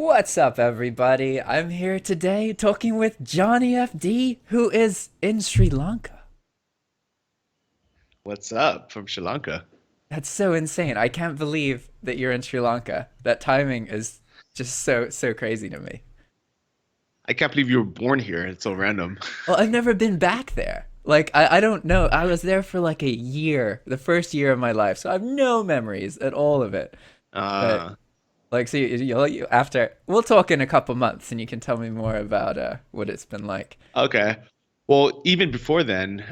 What's up, everybody? I'm here today talking with Johnny FD, who is in Sri Lanka. What's up from Sri Lanka? That's so insane. I can't believe that you're in Sri Lanka. That timing is just so crazy to me. I can't believe you were born here. It's so random. Well, I've never been back there. Like, I don't know. I was there for like a year, the first year of my life, so I have no memories at all of it. But Uh, like, so after we'll talk in a couple months, and you can tell me more about what it's been like. okay. Well, even before then,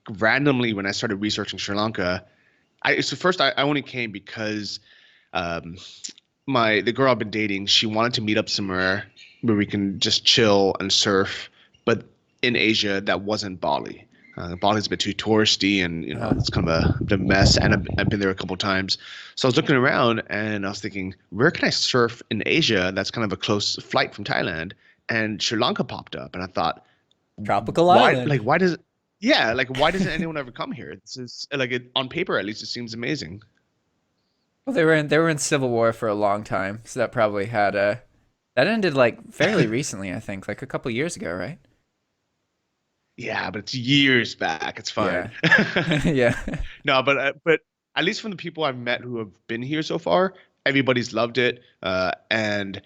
randomly when I started researching Sri Lanka, I only came because um, the girl I've been dating, she wanted to meet up somewhere where we can just chill and surf, but in Asia that wasn't Bali. Bali's a bit too touristy, and Uh, it's kind of a mess. And I've been there a couple times, so I was looking around and I was thinking, where can I surf in Asia? That's kind of a close flight from Thailand, and Sri Lanka popped up, and I thought, Tropical why? island. Yeah, like why doesn't anyone ever come here? This is like on paper at least it seems amazing. Well, they were in civil war for a long time, so that probably had a that ended like fairly recently, I think, like a couple years ago, right? Yeah, but it's years back. It's Yeah, fine. yeah, No, but at least from the people I've met who have been here so far, everybody's loved it. And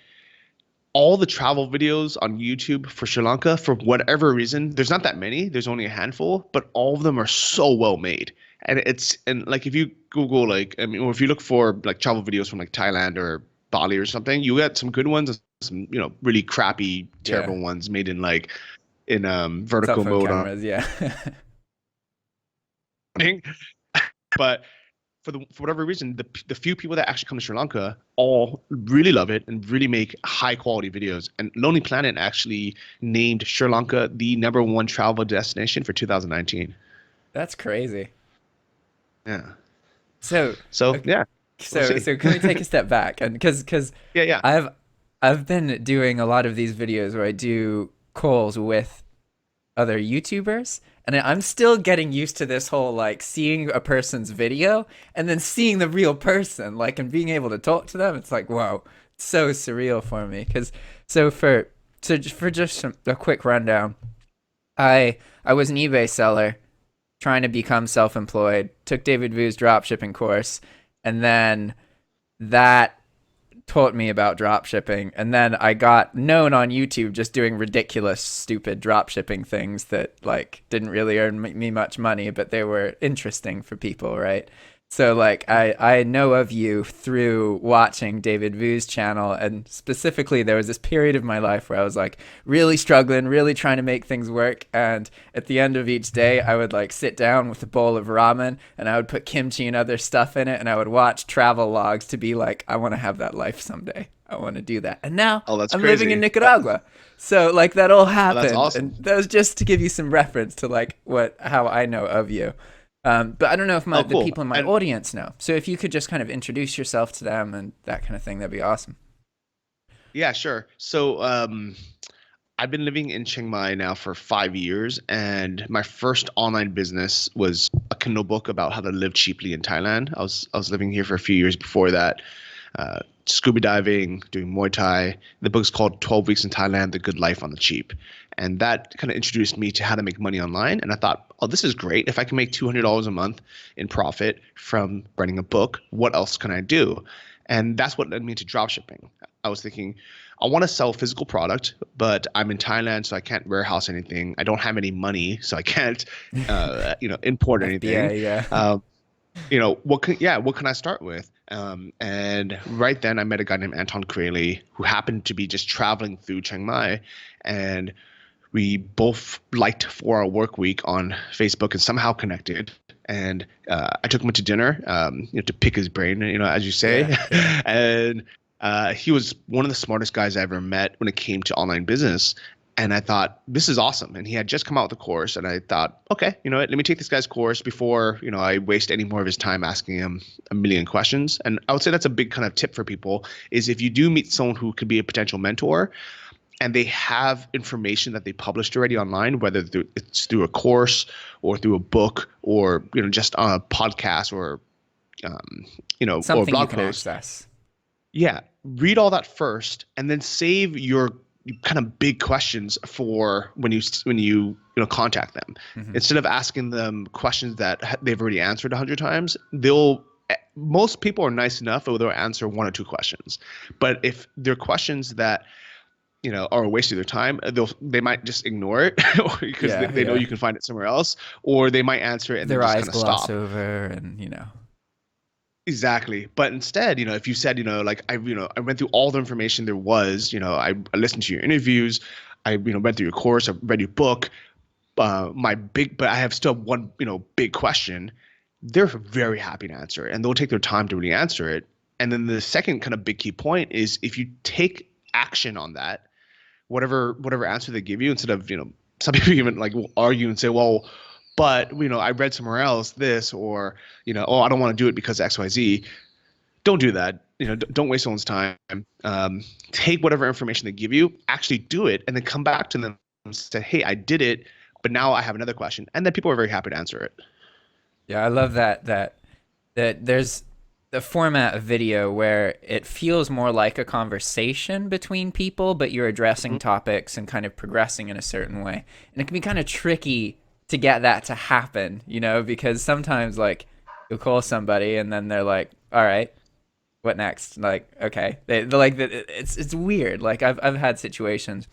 all the travel videos on YouTube for Sri Lanka, for whatever reason, there's not that many. There's only a handful, but all of them are so well made. And like if you Google like I mean, or if you look for like travel videos from like Thailand or Bali or something, you get some good ones, and some really crappy, yeah. terrible ones made in like in Cell vertical phone mode on. cameras, yeah. But for whatever reason, the few people that actually come to Sri Lanka all really love it and really make high quality videos. And Lonely Planet actually named Sri Lanka the #1 travel destination for 2019. That's crazy. Yeah. So, So okay, yeah, we'll see. so can we take a step back and because Yeah, yeah. I've I've been doing a lot of these videos where I do calls with other YouTubers, and I'm still getting used to this whole like seeing a person's video and then seeing the real person, like, and being able to talk to them. It's like, whoa, it's so surreal for me. Because so for just a quick rundown, I was an eBay seller trying to become self-employed. Took David Vu's dropshipping course, and then that taught me about drop shipping, and then I got known on YouTube just doing ridiculous stupid drop shipping things that like didn't really earn me much money, but they were interesting for people, right? So like I know of you through watching David Vu's channel, and specifically there was this period of my life where I was like really struggling, really trying to make things work, and at the end of each day I would like sit down with a bowl of ramen and I would put kimchi and other stuff in it, and I would watch travel logs to be like, I want to have that life someday. I want to do that. And now Oh, that's I'm living in crazy. That's Nicaragua. So like that all oh, that's happened, and awesome. that was just to give you some reference to like what how I know of you. But I don't know if Oh, the cool. people in my And audience know. So if you could just kind of introduce yourself to them and that kind of thing, that'd be awesome. yeah, sure. So I've been living in Chiang Mai now for 5 years, and my first online business was a Kindle book about how to live cheaply in Thailand. I was living here for a few years before that, scuba diving, doing Muay Thai. The book's called 12 Weeks in Thailand: The Good Life on the Cheap, and that kind of introduced me to how to make money online. And I thought, oh, this is great. If I can make $200 a month in profit from writing a book, what else can I do? And that's what led me to dropshipping. I was thinking, I want to sell a physical product, but I'm in Thailand, so I can't warehouse anything. I don't have any money, so I can't, import anything. FBI, yeah. Um, what can I start with? And right then I met a guy named Anton Kraly who happened to be just traveling through Chiang Mai, and we both liked 4 Hour Work Week on Facebook and somehow connected. And I took him to dinner, to pick his brain, as you Yeah, say. yeah. And he was one of the smartest guys I ever met when it came to online business. And I thought, this is awesome. And he had just come out with a course. And I thought, okay, you know what, let me take this guy's course before, I waste any more of his time asking him a million questions. And I would say that's a big kind of tip for people is if you do meet someone who could be a potential mentor, and they have information that they published already online, whether it's through a course or through a book or just on a podcast or or a Something you blog can post. access. Yeah, read all that first, and then save your kind of big questions for when you contact them. Hmm. Instead of asking them questions that they've already answered 100 times, they'll most people are nice enough where they'll answer one or two questions. But if they're questions that are a waste of their time, they might just ignore it because Yeah, they know yeah. you can find it somewhere else, or they might answer it and then Their just eyes kind of gloss stop. over, and. Exactly. But instead, if you said, like I went through all the information there was, I listened to your interviews, I, went through your course, I read your book, but I have still one, big question. They're very happy to answer it, and they'll take their time to really answer it. And then the second kind of big key point is if you take action on that, whatever answer they give you, instead of, some people even like will argue and say, well, but I read somewhere else this, or oh, I don't want to do it because XYZ. Don't do that. Don't waste someone's time. Take whatever information they give you, actually do it, and then come back to them and say, hey, I did it, but now I have another question. And then people are very happy to answer it. Yeah, I love that there's the format of video where it feels more like a conversation between people, but you're addressing Mhm. topics and kind of progressing in a certain way. And it can be kind of tricky to get that to happen, because sometimes like you'll call somebody and then they're like, "All right, what next?" Like, okay, they're like it's weird. Like I've had situations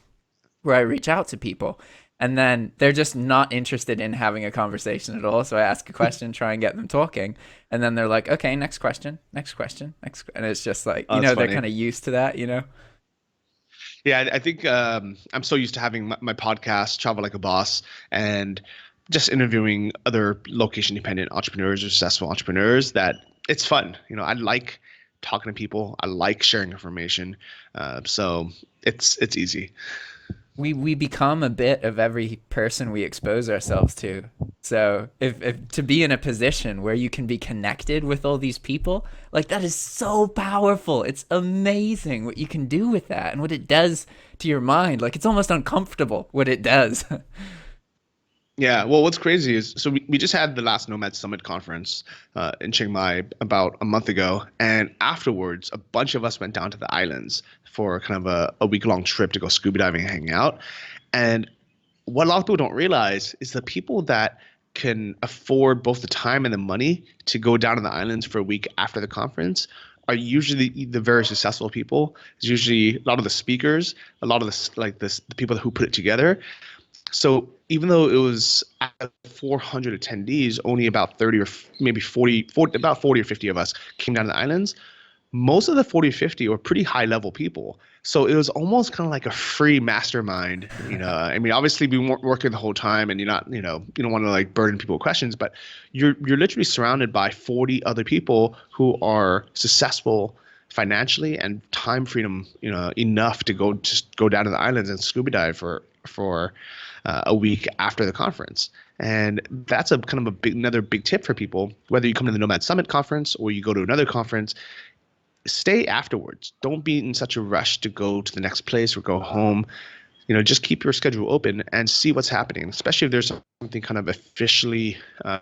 where I reach out to people and then they're just not interested in having a conversation at all. So I ask a question, try and get them talking, and then they're like, "Okay, next question, next question, next," and it's just like, Oh, that's they're funny. kind of used to that. Yeah, I think I'm so used to having my podcast, Travel Like a Boss, and just interviewing other location dependent entrepreneurs or successful entrepreneurs that it's fun. I like talking to people. I like sharing information. So it's easy. We become a bit of every person we expose ourselves to. So if to be in a position where you can be connected with all these people, like that is so powerful. It's amazing what you can do with that and what it does to your mind. Like it's almost uncomfortable what it does. Yeah, well, what's crazy is so we just had the last Nomad Summit conference in Chiang Mai about a month ago, and afterwards, a bunch of us went down to the islands for kind of a week-long trip to go scuba diving and hang out. And what a lot of people don't realize is the people that can afford both the time and the money to go down to the islands for a week after the conference are usually the very successful people. It's usually a lot of the speakers, a lot of the people who put it together. So even though it was out of 400 attendees, only about 30 or maybe 40, about 40 or 50 of us came down to the islands. Most of the 40 or 50 were pretty high level people. So it was almost kind of like a free mastermind. I mean, obviously we weren't working the whole time, and you're not, you don't want to like burden people with questions, but you're literally surrounded by 40 other people who are successful financially and time freedom, enough to go down to the islands and scuba dive for a week after the conference. And that's a kind of another big tip for people, whether you come to the Nomad Summit conference or you go to another conference. Stay afterwards. Don't be in such a rush to go to the next place or go home. Just keep your schedule open and see what's happening, especially if there's something kind of officially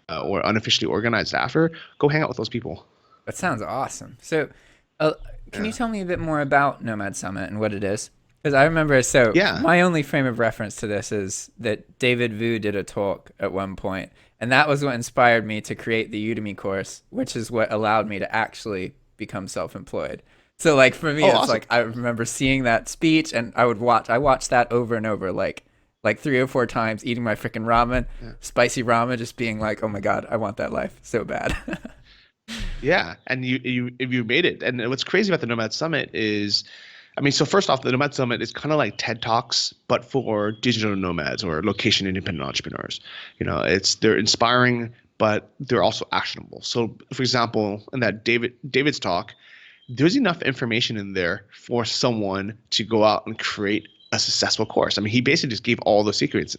or unofficially organized after. Go hang out with those people. That sounds awesome. So, uh, can you Yeah. tell me a bit more about Nomad Summit and what it is? Because I remember, so Yeah. my only frame of reference to this is that David Vu did a talk at one point, and that was what inspired me to create the Udemy course, which is what allowed me to actually become self-employed. So, like for me, Oh, it's awesome. like I remember seeing that speech, and I watched that over and over, like 3 or 4 times, eating my freaking ramen, Yeah. spicy ramen, just being like, oh my god, I want that life so bad. Yeah, and you made it. And what's crazy about the Nomad Summit is, I mean, so first off, the Nomad Summit is kind of like TED Talks, but for digital nomads or location independent entrepreneurs. They're inspiring, but they're also actionable. So, for example, in that David's talk, there's enough information in there for someone to go out and create a successful course. I mean, he basically just gave all the secrets,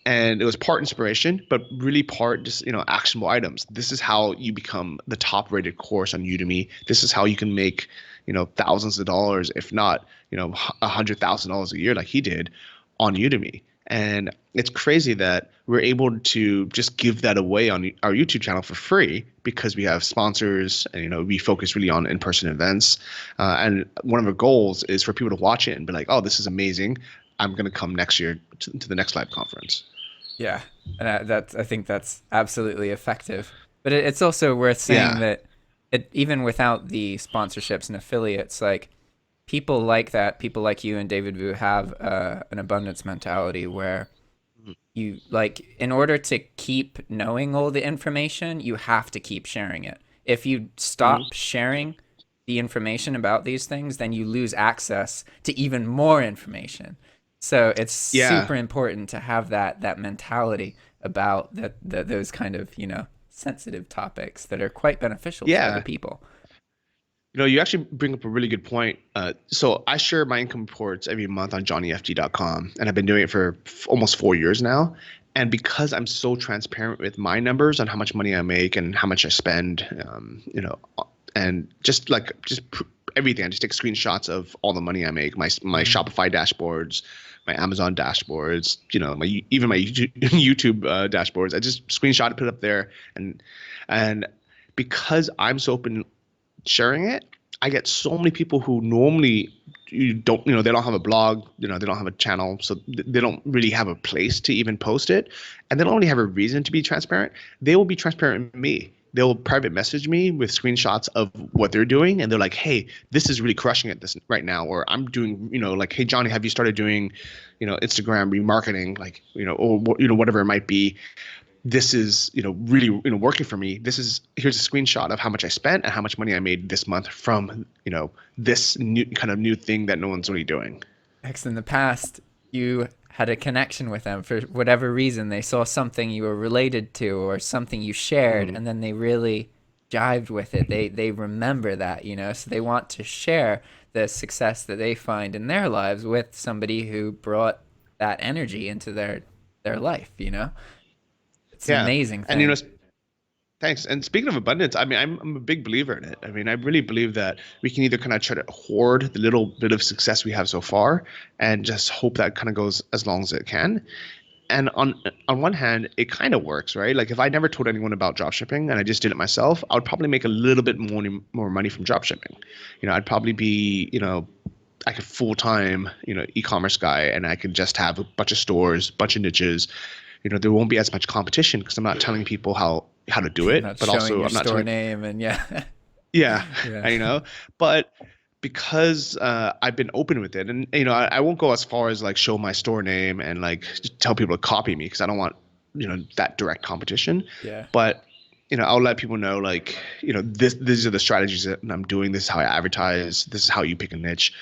and it was part inspiration, but really part just actionable items. This is how you become the top rated course on Udemy. This is how you can make thousands of dollars, if not $100,000 a year, like he did on Udemy. And it's crazy that we're able to just give that away on our YouTube channel for free because we have sponsors and, we focus really on in-person events. And one of our goals is for people to watch it and be like, oh, this is amazing. I'm going to come next year to the next live conference. Yeah, and I think that's absolutely effective. But it's also worth saying Yeah. that even without the sponsorships and affiliates, like people like that, people like you and David Vu have an abundance mentality where you like in order to keep knowing all the information, you have to keep sharing it. If you Mhm. stop sharing the information about these things, then you lose access to even more information. So it's Yeah. super important to have that mentality about those kind of, sensitive topics that are quite beneficial for other Yeah. people. You actually bring up a really good point. So I share my income reports every month on JohnnyFG.com, and I've been doing it for almost 4 years now. And because I'm so transparent with my numbers on how much money I make and how much I spend, and everything, I just take screenshots of all the money I make, my Shopify dashboards, my Amazon dashboards, even my YouTube dashboards. I just screenshot it, put it up there, and because I'm so open sharing it, I get so many people who normally they don't have a blog, they don't have a channel, so they don't really have a place to even post it, and they don't really have a reason to be transparent. They will be transparent with me. They'll private message me with screenshots of what they're doing, and they're like, "Hey, this is really crushing it this right now," or "I'm doing, like, hey Johnny, have you started doing, Instagram remarketing, like, or whatever it might be. This is really working for me. Here's a screenshot of how much I spent and how much money I made this month from this new thing that no one's really doing." Because in the past, you had a connection with them for whatever reason. They saw something you were related to or something you shared, Mhm. and then they really jived with it. They remember that, so they want to share the success that they find in their lives with somebody who brought that energy into their life. It's an Yeah, amazing and thing. thanks. And speaking of abundance, I mean, I'm a big believer in it. I mean, I really believe that we can either kind of try to hoard the little bit of success we have so far and just hope that kind of goes as long as it can. And on one hand, it kind of works, right? Like if I never told anyone about dropshipping and I just did it myself, I would probably make a little bit more money from dropshipping. I'd probably be, like a full-time, e-commerce guy, and I could just have a bunch of stores, bunch of niches. There won't be as much competition because I'm not telling people how to do You're it, not but showing also your I'm not store telling. name, and yeah. Yeah, Yeah. but because I've been open with it, and I won't go as far as like show my store name and like tell people to copy me because I don't want that direct competition. Yeah. But I'll let people know like these are the strategies that I'm doing. This is how I advertise. This is how you pick a niche.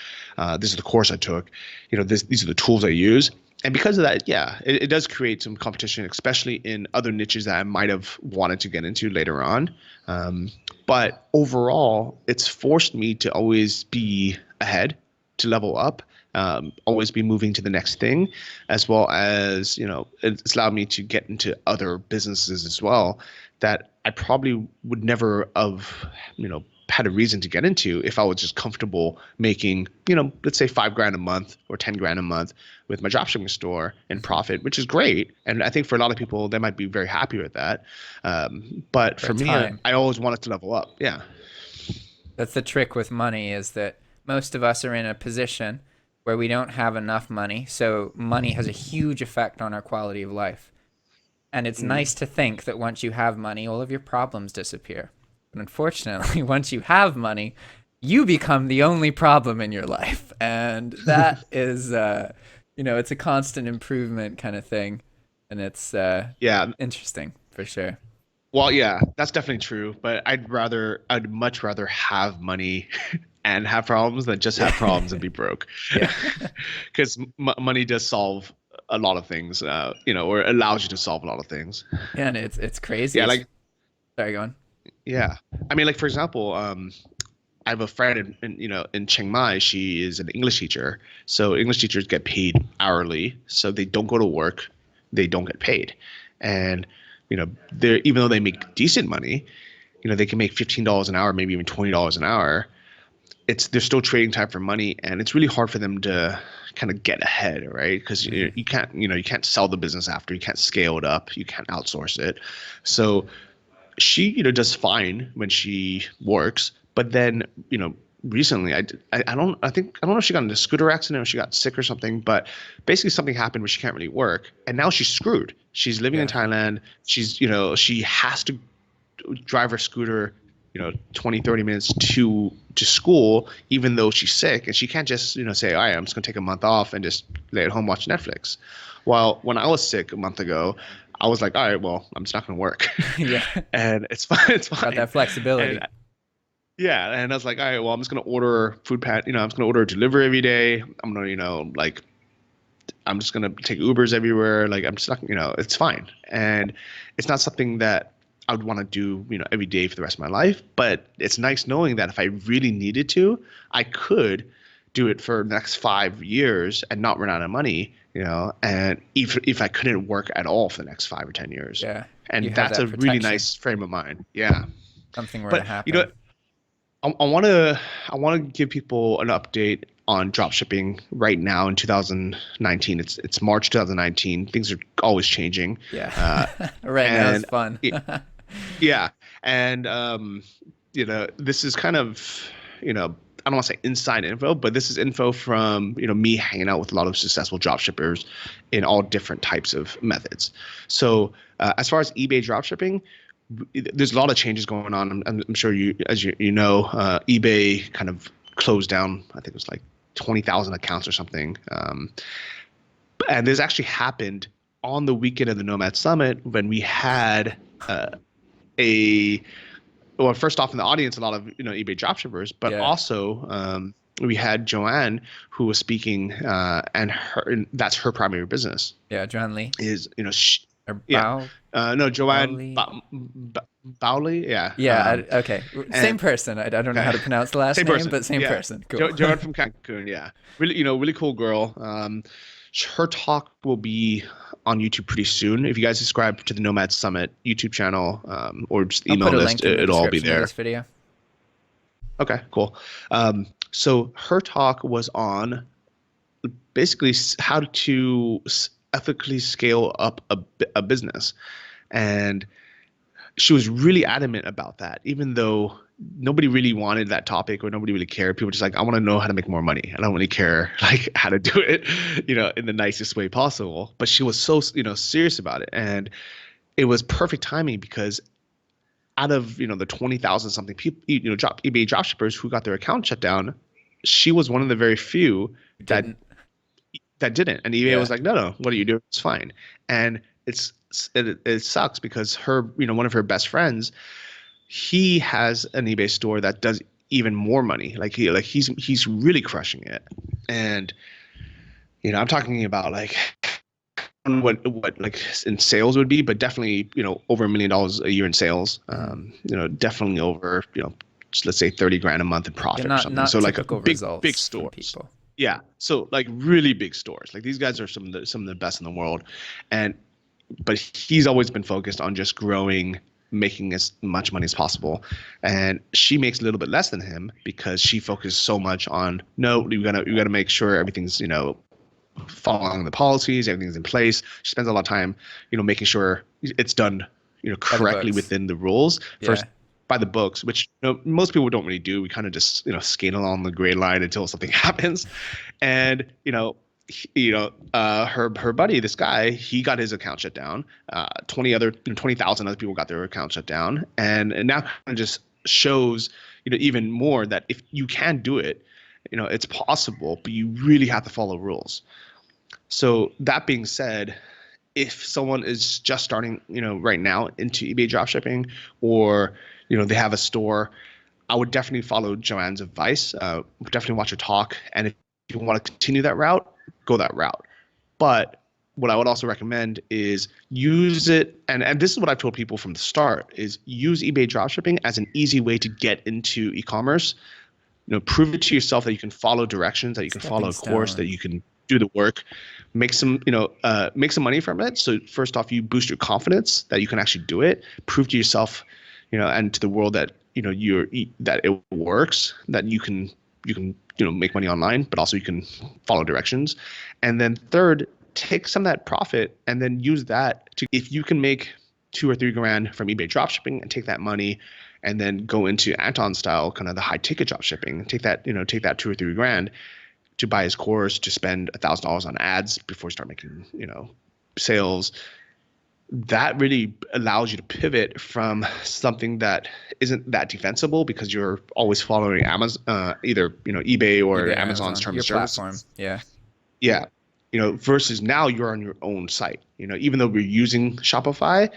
This is the course I took. These are the tools I use. And because of that, yeah, it does create some competition, especially in other niches that I might have wanted to get into later on. Um, but overall, it's forced me to always be ahead, to level up, always be moving to the next thing, as well as, it's allowed me to get into other businesses as well that I probably would never have, had a reason to get into if I was just comfortable making, let's say 5 grand a month or 10 grand a month with my dropshipping store and Mhm. profit, which is great. And I think for a lot of people, they might be very happy with that. But For for a me, time. I always wanted to level up. Yeah. That's the trick with money is that most of us are in a position where we don't have enough money. So money has a huge effect on our quality of life. And it's Mhm. nice to think that once you have money, all of your problems disappear. But unfortunately, once you have money, you become the only problem in your life. And that is, it's a constant improvement kind of thing. And it's Yeah. interesting for sure. Well, yeah, that's definitely true. But I'd much rather have money and have problems than just Yeah. have problems and be broke. Yeah. Because money does solve a lot of things, or allows you to solve a lot of things. Yeah. And it's crazy. Yeah. It's, Like, sorry, go on. yeah. I mean, like, for example, I have a friend in Chiang Mai. She is an English teacher. So English teachers get paid hourly. So they don't go to work. They don't get paid. And, they're even though they make decent money, they can make $15 an hour, maybe even $20 an hour. they're still trading time for money, and it's really hard for them to kind of get ahead, right? Because you can't, you can't sell the business after, you can't scale it up, you can't outsource it. So she, does fine when she works, but then, recently I don't know if she got in a scooter accident or she got sick or something, but basically something happened where she can't really work, and now she's screwed. She's living in Thailand. She's, she has to drive her scooter 20-30 minutes to school, even though she's sick, and she can't just say, all right, I'm just gonna take a month off and just lay at home watch Netflix. Well, when I was sick a month ago, I was like, all right, well, I'm just not gonna work. Yeah. And it's fine. Got that flexibility. And I was like, all right, well, I'm just gonna order I'm just gonna order a delivery every day. I'm gonna I'm just gonna take Ubers everywhere. Like, I'm just not, it's fine. And it's not something that I would want to do, every day for the rest of my life. But it's nice knowing that if I really needed to, I could do it for the next 5 years and not run out of money, and if I couldn't work at all for the next 5 or 10 years. Yeah. And that's a really nice frame of mind. Yeah. Something were to happen. I want to give people an update on dropshipping right now in 2019. It's March 2019. Things are always changing. Yeah. Right now it's fun. Yeah. And, this is kind of, I don't want to say inside info, but this is info from, me hanging out with a lot of successful dropshippers in all different types of methods. So as far as eBay dropshipping, there's a lot of changes going on. I'm sure as you know, eBay kind of closed down, I think it was like 20,000 accounts or something. And this actually happened on the weekend of the Nomad Summit when we had well, first off in the audience, a lot of eBay dropshippers, but also we had Joanne who was speaking, and that's her primary business. Yeah, Johny is no, Joanne Bowley. Yeah. Yeah. Okay. Same person. I don't know how to pronounce the last name, but same person. Cool. Joanne from Cancun. Yeah. Really, really cool girl. Her talk will be on YouTube pretty soon. If you guys subscribe to the Nomad Summit YouTube channel, or just email list, it'll all be there. This video. Okay, cool. So her talk was on basically how to ethically scale up a business, and she was really adamant about that, even though nobody really wanted that topic or nobody really cared. People were just like, I want to know how to make more money. I don't really care like how to do it, in the nicest way possible. But she was so, serious about it. And it was perfect timing because out of, the 20,000 something people, eBay dropshippers who got their account shut down, she was one of the very few that didn't. And eBay was like, no, what are you doing? It's fine. And it sucks because her, one of her best friends, he has an eBay store that does even more money. He's really crushing it. And, I'm talking about what like in sales would be, but definitely, over $1 million a year in sales. Definitely over, let's say 30 grand a month in profit or something. So like a big stores. Yeah. So like really big stores. Like these guys are some of the best in the world. But he's always been focused on just growing, making as much money as possible. And she makes a little bit less than him because she focuses so much on, no, you gotta make sure everything's, following the policies, everything's in place. She spends a lot of time, making sure it's done, correctly within the rules. First, by the books, which most people don't really do. We kind of just skate along the gray line until something happens. And her buddy, this guy, he got his account shut down. 20,000 other people got their account shut down, and now kind of just shows even more that if you can do it, it's possible, but you really have to follow rules. So that being said, if someone is just starting right now into eBay dropshipping, or they have a store, I would definitely follow Joanne's advice. Definitely watch her talk, and if you want to continue that route, go that route. But what I would also recommend is use it, and this is what I've told people from the start, is use eBay dropshipping as an easy way to get into e-commerce. Prove it to yourself that you can follow directions, that you can follow a course, that you can do the work, make some money from it. So first off, you boost your confidence that you can actually do it. Prove to yourself, and to the world that that it works, that you can make money online, but also you can follow directions. And then third, take some of that profit and then use that to, if you can make 2 or 3 grand from eBay dropshipping and take that money and then go into Anton style, kind of the high ticket dropshipping, take that 2 or 3 grand to buy his course, to spend $1,000 on ads before you start making, sales. That really allows you to pivot from something that isn't that defensible because you're always following Amazon, either eBay or eBay, Amazon's Amazon, terms your of service. platform. Yeah. Yeah, versus now you're on your own site. Even though we're using Shopify,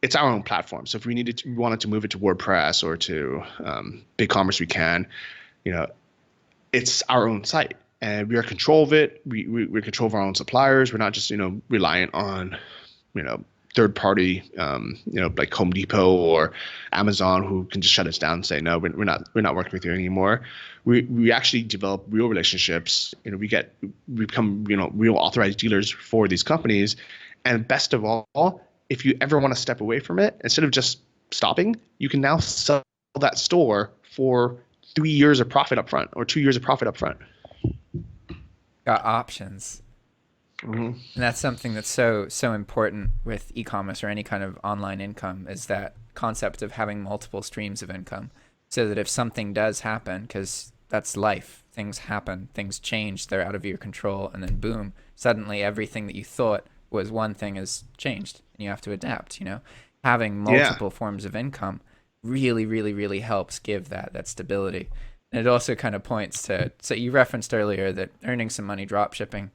it's our own platform. So if we wanted to move it to WordPress or to BigCommerce, we can. You know, it's our own site, and we are in control of it. We're in control of our own suppliers. We're not just reliant on you know third party like Home Depot or Amazon, who can just shut us down and say no, we're not working with you anymore. We actually develop real relationships. We become real authorized dealers for these companies. And best of all, if you ever want to step away from it, instead of just stopping, you can now sell that store for 3 years of profit up front or 2 years of profit up front. Got options. Mm-hmm. And that's something that's so important with e-commerce or any kind of online income, is that concept of having multiple streams of income, so that if something does happen, because that's life, things happen, things change, they're out of your control, and then boom, suddenly everything that you thought was one thing has changed and you have to adapt. Having Yeah. multiple forms of income really, really, really helps give that stability. And it also kind of points to, so you referenced earlier that earning some money drop shipping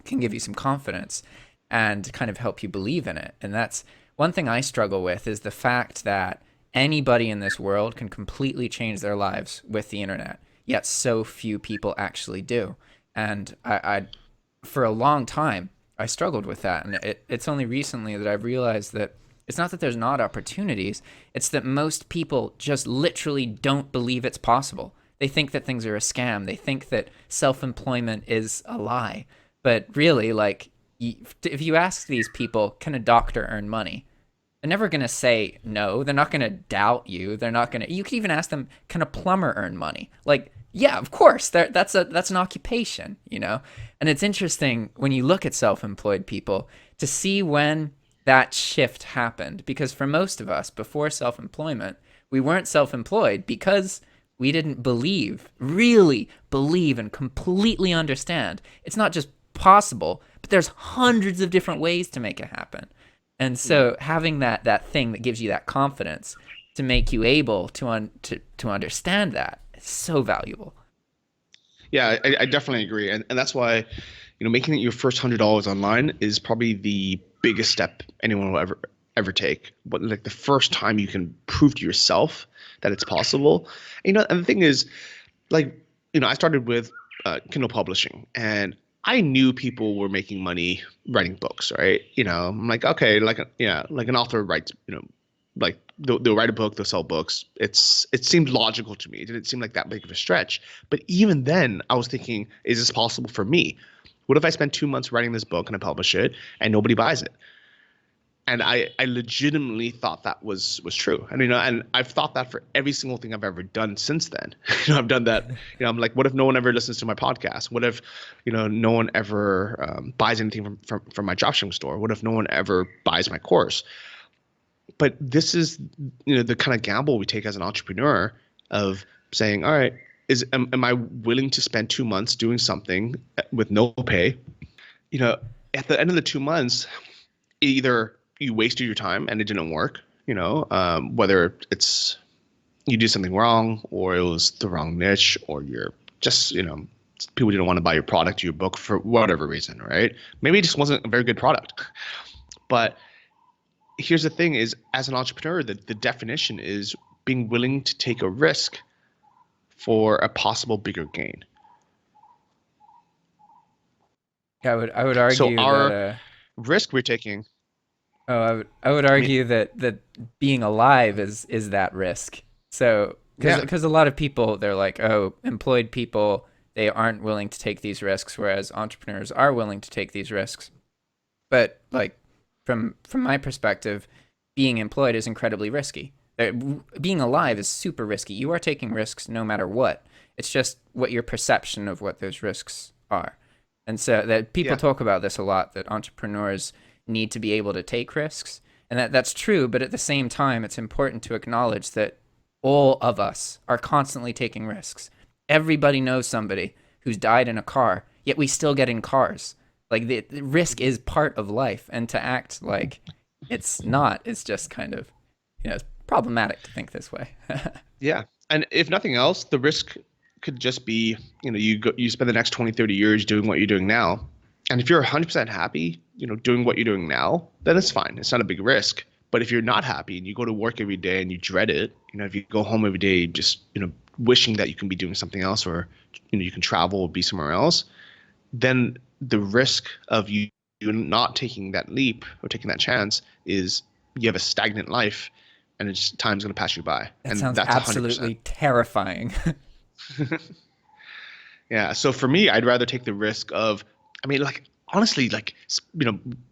can give you some confidence and kind of help you believe in it. And that's one thing I struggle with, is the fact that anybody in this world can completely change their lives with the internet, yet so few people actually do. And I for a long time, I struggled with that. And it's only recently that I've realized that it's not that there's not opportunities, it's that most people just literally don't believe it's possible. They think that things are a scam. They think that self-employment is a lie. But really, like, if you ask these people, can a doctor earn money? They're never going to say no. They're not going to doubt you. They're not going to, you could even ask them, can a plumber earn money? Like, yeah, of course. That's an occupation, And it's interesting when you look at self-employed people to see when that shift happened. Because for most of us, before self-employment, we weren't self-employed because we didn't really believe and completely understand. It's not just possible, but there's hundreds of different ways to make it happen. And so having that thing that gives you that confidence to make you able to understand that is so valuable. Yeah, I definitely agree, and that's why making it your first $100 online is probably the biggest step anyone will ever take. But like the first time you can prove to yourself that it's possible. And the thing is, like I started with Kindle publishing, and I knew people were making money writing books, right? I'm like, okay, like an author writes, like they'll write a book, they'll sell books. It seemed logical to me. It didn't seem like that big of a stretch. But even then, I was thinking, is this possible for me? What if I spend 2 months writing this book and I publish it and nobody buys it? And I legitimately thought that was true. And and I've thought that for every single thing I've ever done since then. I've done that. I'm like, what if no one ever listens to my podcast? What if no one ever buys anything from my dropshipping store? What if no one ever buys my course? But this is the kind of gamble we take as an entrepreneur, of saying, all right, am I willing to spend 2 months doing something with no pay? At the end of the 2 months, either you wasted your time and it didn't work, whether it's you did something wrong, or it was the wrong niche, or you're just, people didn't want to buy your product, your book, for whatever reason, right? Maybe it just wasn't a very good product. But here's the thing is, as an entrepreneur, the definition is being willing to take a risk for a possible bigger gain. Yeah, I would So argue that our risk we're taking. I would I mean, argue that being alive is that risk. So yeah, because a lot of people, they're like, oh, employed people, they aren't willing to take these risks, whereas entrepreneurs are willing to take these risks. But like from my perspective, being employed is incredibly risky. Being alive is super risky. You are taking risks no matter what. It's just what your perception of what those risks are. And so that people Yeah. talk about this a lot, that entrepreneurs need to be able to take risks. And that's true, but at the same time, it's important to acknowledge that all of us are constantly taking risks. Everybody knows somebody who's died in a car, yet we still get in cars. Like the risk is part of life, and to act like it's not is just kind of, it's problematic to think this way. Yeah. And if nothing else, the risk could just be, you spend the next 20, 30 years doing what you're doing now. And if you're 100% happy, doing what you're doing now, then it's fine. It's not a big risk. But if you're not happy and you go to work every day and you dread it, if you go home every day just, wishing that you can be doing something else, or, you can travel or be somewhere else, then the risk of you not taking that leap or taking that chance is you have a stagnant life, and it's just, time's going to pass you by. That And sounds that's 100%. absolutely terrifying. Yeah. So for me, I'd rather take the risk of, honestly,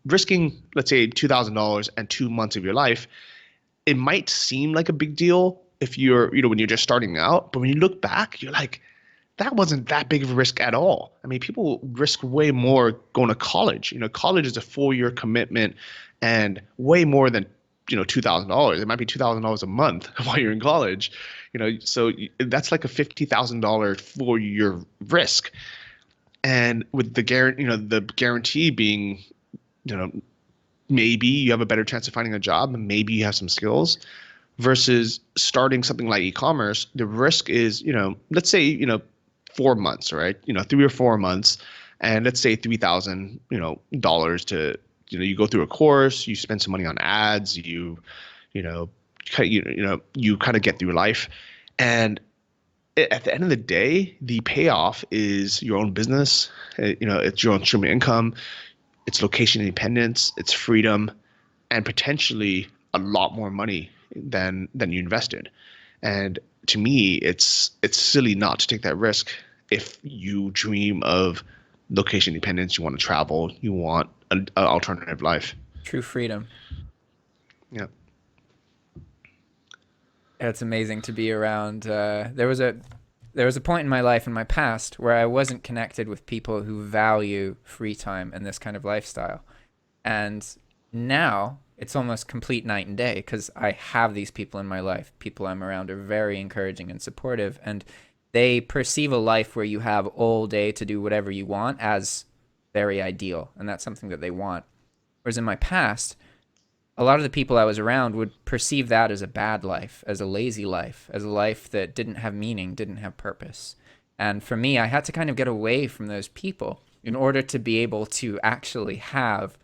risking, let's say, $2,000 and 2 months of your life. It might seem like a big deal if you're, when you're just starting out, but when you look back, you're like, that wasn't that big of a risk at all. People risk way more going to college. College is a 4-year commitment and way more than, $2,000. It might be $2,000 a month while you're in college. So that's like a $50,000 4-year risk. And with the guarantee being, maybe you have a better chance of finding a job, and maybe you have some skills, versus starting something like e-commerce. The risk is, let's say, 4 months, right? 3 or 4 months, and let's say $3,000, to, you go through a course, you spend some money on ads, you kind of get through life, and at the end of the day, the payoff is your own business. It's your own stream of income, it's location independence, it's freedom, and potentially a lot more money than you invested. And to me, it's silly not to take that risk if you dream of location independence, you want to travel, you want an alternative life. True freedom. Yeah. It's amazing to be around. There was a point in my life, in my past, where I wasn't connected with people who value free time and this kind of lifestyle. And now it's almost complete night and day, because I have these people in my life. People I'm around are very encouraging and supportive, and they perceive a life where you have all day to do whatever you want as very ideal, and that's something that they want. Whereas in my past, a lot of the people I was around would perceive that as a bad life, as a lazy life, as a life that didn't have meaning, didn't have purpose. And for me, I had to kind of get away from those people in order to be able to actually have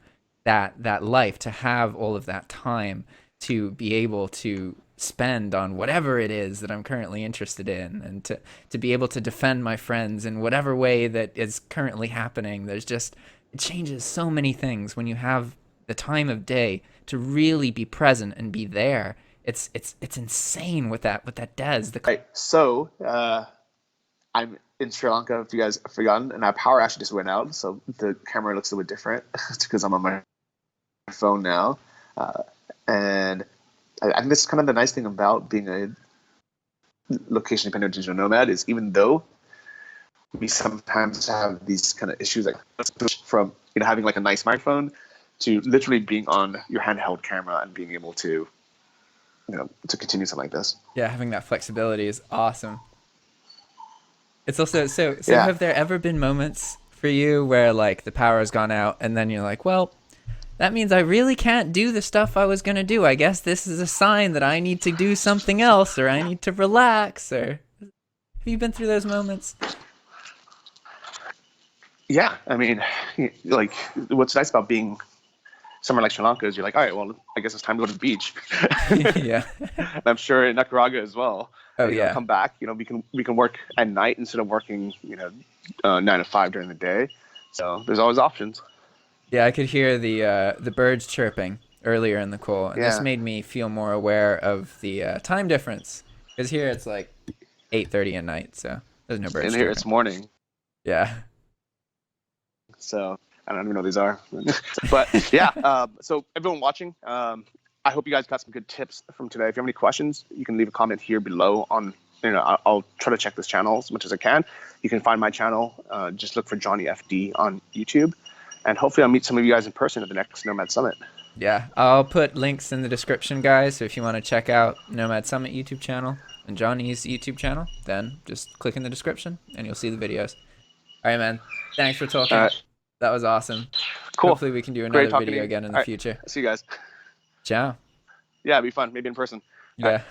that life, to have all of that time to be able to spend on whatever it is that I'm currently interested in, and to be able to defend my friends in whatever way that is currently happening. It changes so many things when you have the time of day to really be present and be there. It's insane what that does. Right. So I'm in Sri Lanka, if you guys have forgotten, and our power actually just went out, so the camera looks a little bit different. It's because I'm on my phone now. And I think this is kind of the nice thing about being a location-dependent digital nomad, is even though we sometimes have these kind of issues, like from having like a nice smartphone to literally being on your handheld camera and being able to to continue something like this. Yeah, having that flexibility is awesome. It's also so Yeah. Have there ever been moments for you where like the power has gone out and then you're like, well, that means I really can't do the stuff I was gonna do. I guess this is a sign that I need to do something else, or I need to relax, or have you been through those moments? Yeah, I mean, like, what's nice about being somewhere like Sri Lanka is you're like, all right, well, I guess it's time to go to the beach. Yeah. And I'm sure in Nicaragua as well. Oh, And, yeah. come back. We can work at night instead of working 9 to 5 during the day. So there's always options. Yeah, I could hear the birds chirping earlier in the call, and this Yeah. made me feel more aware of the time difference. Because here it's like 8:30 at night, so there's no birds And chirping. here it's morning. Yeah. So I don't even know what these are. But yeah, so everyone watching, I I hope you guys got some good tips from today. If you have any questions, you can leave a comment here below on, I'll try to check this channel as much as I can. You can find my channel. Just look for Johny FD on YouTube. And hopefully I'll meet some of you guys in person at the next Nomad Summit. Yeah, I'll put links in the description, guys. So if you want to check out Nomad Summit YouTube channel and Johnny's YouTube channel, then just click in the description and you'll see the videos. All right, man. Thanks for talking. That was awesome. Cool. Hopefully we can do another video again in the future. See you guys. Ciao. Yeah, it'd be fun. Maybe in person. Yeah.